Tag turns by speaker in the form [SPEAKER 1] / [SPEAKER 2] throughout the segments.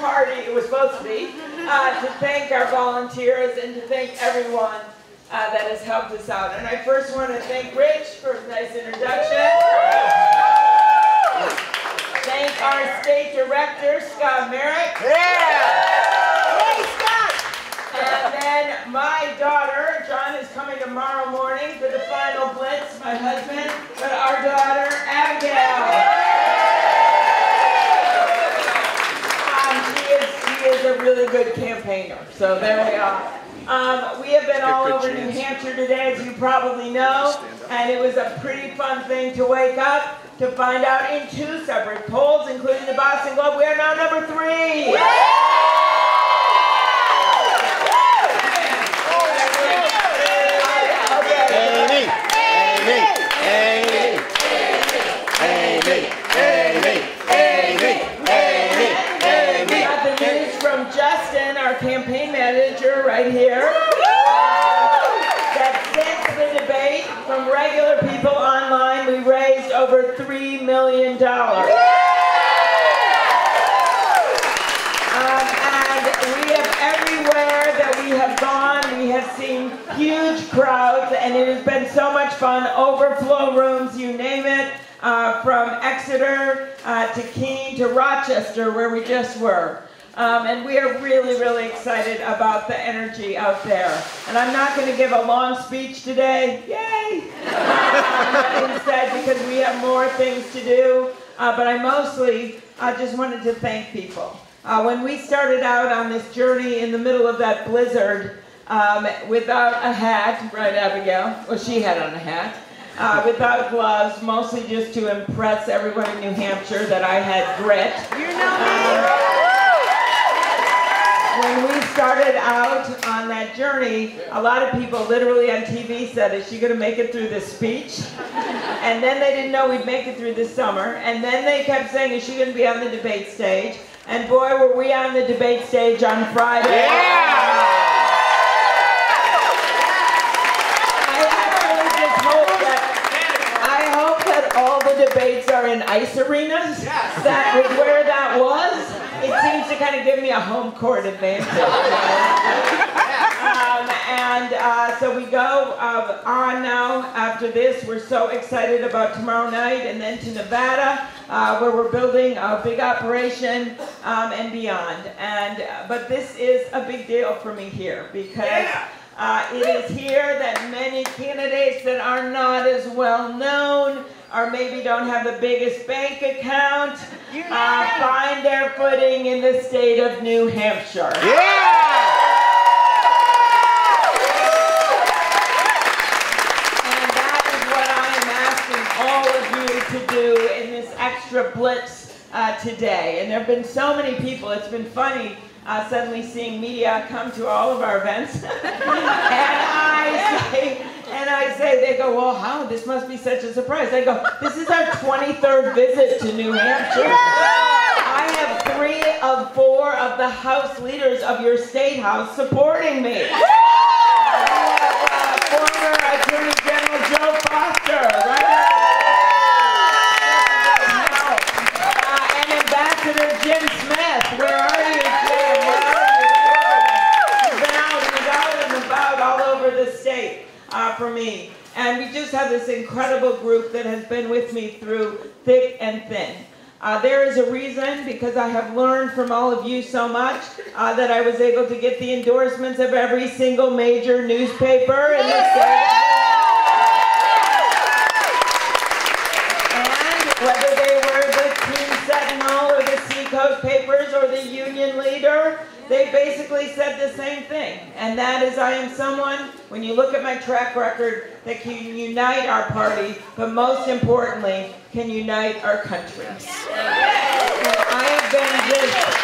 [SPEAKER 1] party, it was supposed to be, to thank our volunteers and to thank everyone that has helped us out. And I first want to thank Rich for his nice introduction. Thank our state director, Scott Merrick. Hey, Scott! And then my daughter, John is coming tomorrow morning for the final blitz, my husband, but our daughter, Abigail. She is a really good campaigner, so there we are. We have been all over New Hampshire today, as you probably know, and it was a pretty fun thing to wake up to find out in 2 separate polls, including the Boston Globe, we are now number 3. Justin, our campaign manager, right here, that since the debate, from regular people online, we raised over $3 million. And we have everywhere that we have gone, we have seen huge crowds, and it has been so much fun. Overflow rooms, you name it, from Exeter to Keene to Rochester, where we just were. And we are really, really excited about the energy out there. And I'm not going to give a long speech today, yay! Instead, because we have more things to do. But I mostly just wanted to thank people. When we started out on this journey in the middle of that blizzard, without a hat, right, Abigail? Well, she had on a hat. Without gloves, mostly just to impress everyone in New Hampshire that I had grit. You know me! When we started out on that journey, a lot of people literally on TV said, is she going to make it through this speech? And then they didn't know we'd make it through this summer. And then they kept saying, is she going to be on the debate stage? And boy, were we on the debate stage on Friday. Yeah! I hope that all the debates are in ice arenas. That was where that was. It seems to kind of give me a home court advantage. So we go on now after this. We're so excited about tomorrow night, and then to Nevada, where we're building a big operation and beyond. But this is a big deal for me here, because it is here that many candidates that are not as well known, or maybe don't have the biggest bank account, find their footing in the state of New Hampshire. And that is what I am asking all of you to do in this extra blitz today. And there have been so many people, it's been funny suddenly seeing media come to all of our events. And I say, they go, well, how? This must be such a surprise. I go, this is our 23rd visit to New Hampshire. I have 3 of 4 of the House leaders of your state house supporting me. Former Attorney General Joe Foster, right? And Ambassador Jim Smith, where are you, Jim? He's been out and about all over the state. For me. And we just have this incredible group that has been with me through thick and thin. There is a reason, because I have learned from all of you so much, that I was able to get the endorsements of every single major newspaper in the state. And whether they were the Team Sentinel or the Seacoast papers or the Union Leader, they basically said the same thing, and that is, I am someone, when you look at my track record, that can unite our party, but most importantly, can unite our country. I have been just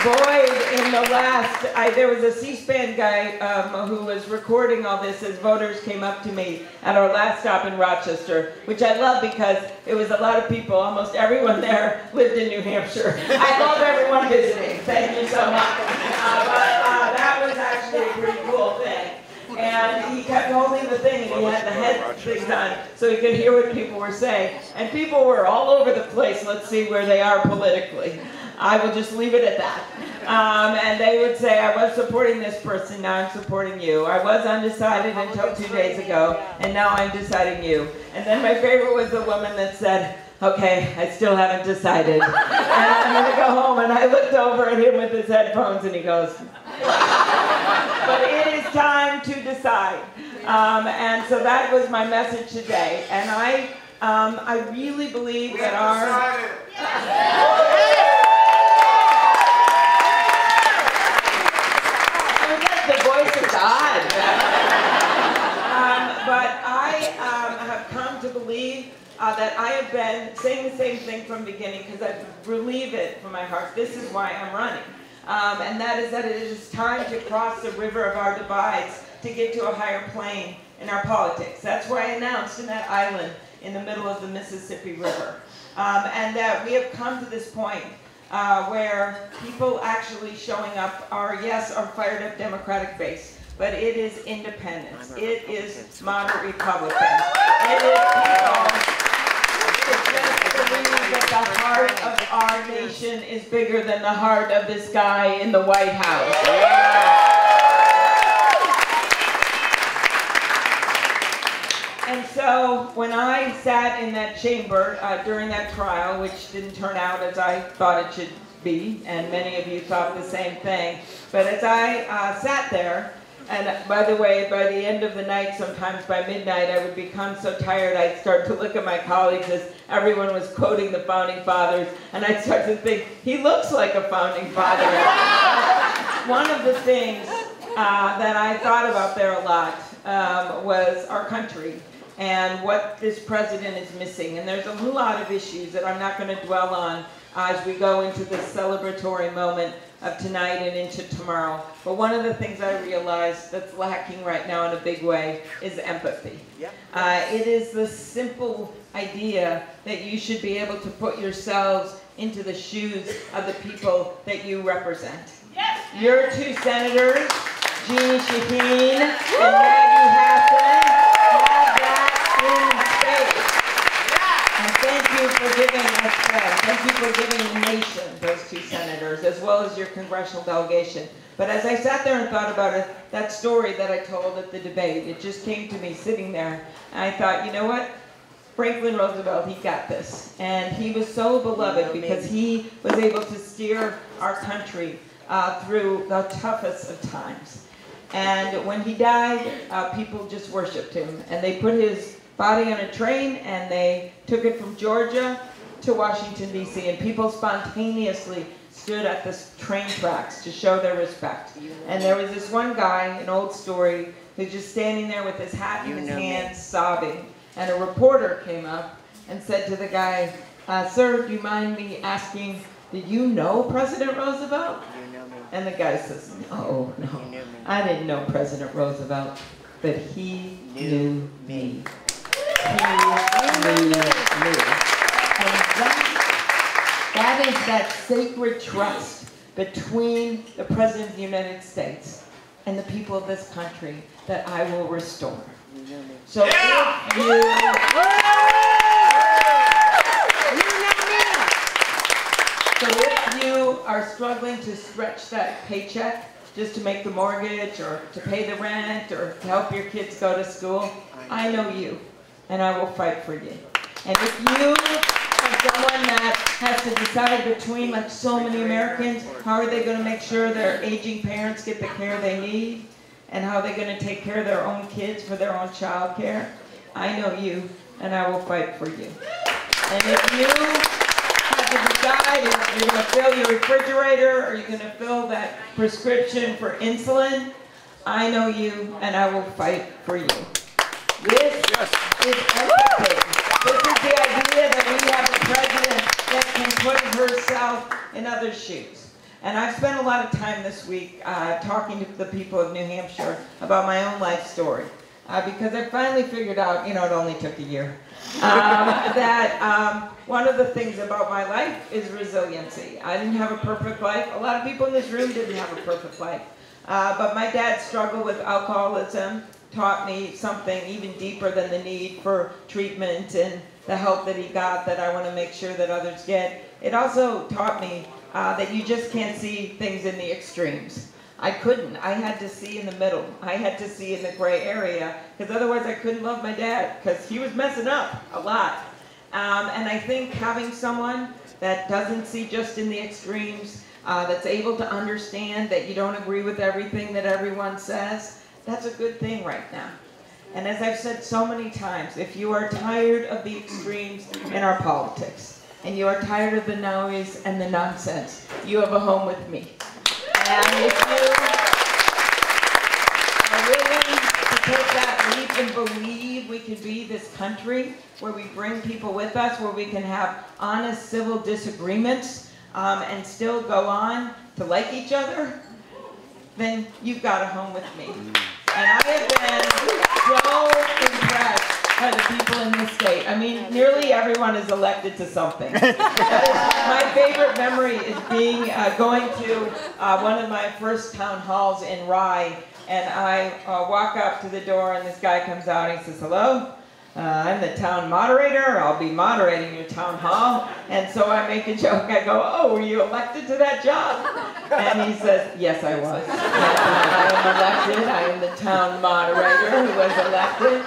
[SPEAKER 1] buoyed in the last, there was a C-SPAN guy who was recording all this as voters came up to me at our last stop in Rochester, which I love because it was a lot of people, almost everyone there lived in New Hampshire. I love everyone visiting, thank you so much. But that was actually a pretty cool thing. And he kept holding the thing, and he had the head things on, so he could hear what people were saying. And people were all over the place. Let's see where they are politically. I will just leave it at that. And they would say, I was supporting this person, now I'm supporting you. I was undecided until 2 days ago, and now I'm deciding you. And then my favorite was the woman that said, okay, I still haven't decided. And I'm going to go home. And I looked over at him with his headphones, and he goes, but it is time to decide. And so that was my message today. And I really believe that the voice of God. But I have come to believe that I have been saying the same thing from the beginning because I believe it from my heart. This is why I'm running. And that is that it is time to cross the river of our divides to get to a higher plane in our politics. That's why I announced in that island in the middle of the Mississippi River. And that we have come to this point where people actually showing up are, yes, our fired up Democratic base, but it is independents. It is moderate Republicans. It is people who just believe that the heart of our nation is bigger than the heart of this guy in the White House. And so when I sat in that chamber during that trial, which didn't turn out as I thought it should be, and many of you thought the same thing, but as I sat there, and by the way, by the end of the night, sometimes by midnight, I would become so tired I'd start to look at my colleagues as everyone was quoting the Founding Fathers, and I'd start to think, he looks like a Founding Father. One of the things that I thought about there a lot was our country and what this president is missing. And there's a lot of issues that I'm not going to dwell on as we go into this celebratory moment of tonight and into tomorrow. But one of the things I realize that's lacking right now in a big way is empathy. It is the simple idea that you should be able to put yourselves into the shoes of the people that you represent. Your two senators, Jeannie Shaheen and Maggie Hassan, have that in space. And thank you for giving us that. Thank you for giving the nation those two senators, as well as your congressional delegation. But as I sat there and thought about it, that story that I told at the debate, it just came to me sitting there. And I thought, you know what? Franklin Roosevelt, he got this. And he was so beloved because he was able to steer our country through the toughest of times. And when he died, people just worshipped him. And they put his body on a train and they took it from Georgia to Washington, D.C. And people spontaneously stood at the train tracks to show their respect. And there was this one guy, an old story, who's just standing there with his hat in his hands, sobbing. And a reporter came up and said to the guy, sir, do you mind me asking, did you know President Roosevelt? And the guy says, no, I didn't know President Roosevelt, but he knew me. He knew me. And that is that sacred trust between the President of the United States and the people of this country that I will restore. So if you are struggling to stretch that paycheck just to make the mortgage or to pay the rent or to help your kids go to school, I know you, and I will fight for you. And if you are someone that has to decide between, like so many Americans, how are they going to make sure their aging parents get the care they need, and how are they going to take care of their own kids for their own child care, I know you, and I will fight for you. And if you have to decide if you're going to fill your refrigerator or you're going to fill that prescription for insulin, I know you, and I will fight for you. This is empathy. This is the idea that we have a president that can put herself in others' shoes. And I've spent a lot of time this week talking to the people of New Hampshire about my own life story. Because I finally figured out, you know, it only took a year, that one of the things about my life is resiliency. I didn't have a perfect life. A lot of people in this room didn't have a perfect life. But my dad's struggle with alcoholism taught me something even deeper than the need for treatment and the help that he got that I want to make sure that others get. It also taught me that you just can't see things in the extremes. I couldn't. I had to see in the middle. I had to see in the gray area, because otherwise I couldn't love my dad, because he was messing up a lot. And I think having someone that doesn't see just in the extremes, that's able to understand that you don't agree with everything that everyone says, that's a good thing right now. And as I've said so many times, if you are tired of the extremes in our politics, and you are tired of the noise and the nonsense, you have a home with me. And if you are willing to take that leap and believe we can be this country where we bring people with us, where we can have honest civil disagreements, and still go on to like each other, then you've got a home with me. And I have been so impressed by the people in this state. I mean, nearly everyone is elected to something. My favorite memory is going to one of my first town halls in Rye, and I walk up to the door, and this guy comes out, and he says, "Hello? I'm the town moderator. I'll be moderating your town hall." And so I make a joke. I go, "Oh, were you elected to that job?" And he says, "Yes, I was. I am elected. I am the town moderator who was elected."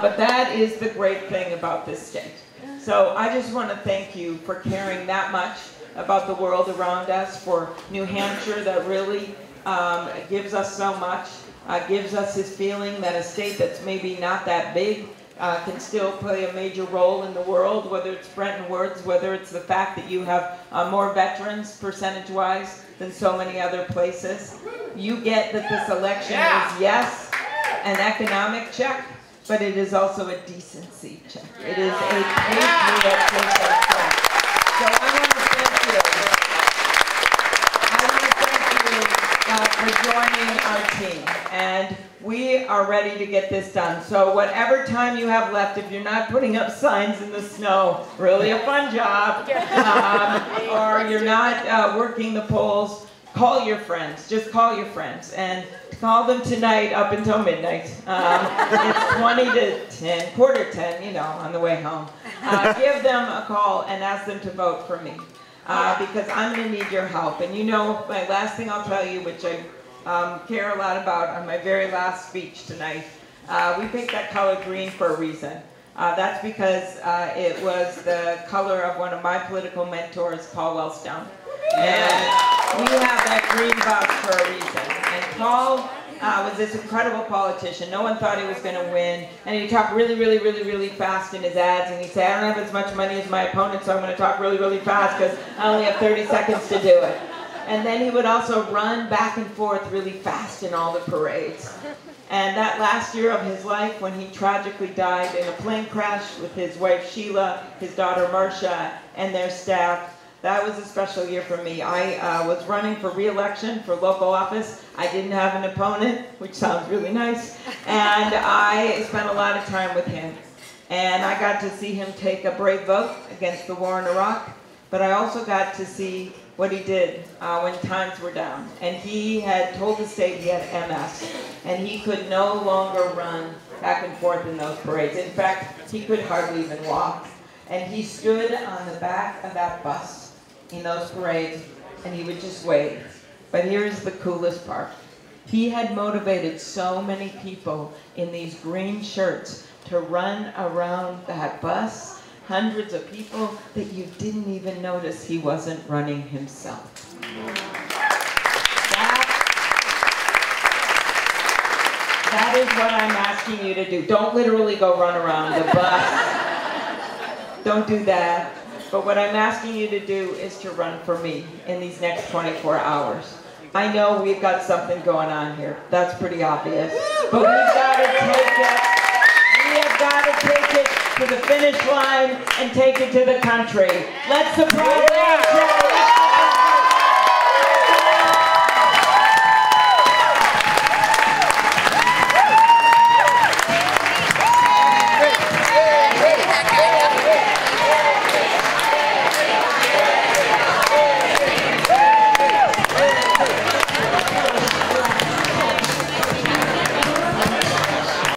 [SPEAKER 1] But that is the great thing about this state. So I just want to thank you for caring that much about the world around us, for New Hampshire that really gives us so much, gives us this feeling that a state that's maybe not that big can still play a major role in the world, whether it's Bretton Woods, whether it's the fact that you have more veterans percentage-wise than so many other places. You get that this election is, yes, an economic check, but it is also a decency check. It is a patriotism check. So I want to thank you. I want to thank you for joining our team. And we are ready to get this done. So whatever time you have left, if you're not putting up signs in the snow, really a fun job, or you're not working the polls, call your friends. Just call your friends. And call them tonight up until midnight. It's 20 to 10, quarter 10, you know, on the way home. Give them a call and ask them to vote for me. Because I'm going to need your help. And you know, my last thing I'll tell you, which I care a lot about on my very last speech tonight, we picked that color green for a reason. That's because it was the color of one of my political mentors, Paul Wellstone. And we have that green box for a reason. And Paul was this incredible politician. No one thought he was going to win. And he talked really, really, really, really fast in his ads. And he'd say, "I don't have as much money as my opponent, so I'm going to talk really, really fast because I only have 30 seconds to do it." And then he would also run back and forth really fast in all the parades. And that last year of his life, when he tragically died in a plane crash with his wife Sheila, his daughter Marcia, and their staff, that was a special year for me. I was running for re-election for local office. I didn't have an opponent, which sounds really nice. And I spent a lot of time with him. And I got to see him take a brave vote against the war in Iraq. But I also got to see what he did when times were down. And he had told the state he had MS, and he could no longer run back and forth in those parades. In fact, he could hardly even walk. And he stood on the back of that bus in those parades, and he would just wave. But here's the coolest part. He had motivated so many people in these green shirts to run around that bus, hundreds of people, that you didn't even notice he wasn't running himself. That is what I'm asking you to do. Don't literally go run around the bus. Don't do that. But what I'm asking you to do is to run for me in these next 24 hours. I know we've got something going on here. That's pretty obvious. But we've got to take it. We have got to take it to the finish line and take it to the country. Let's surprise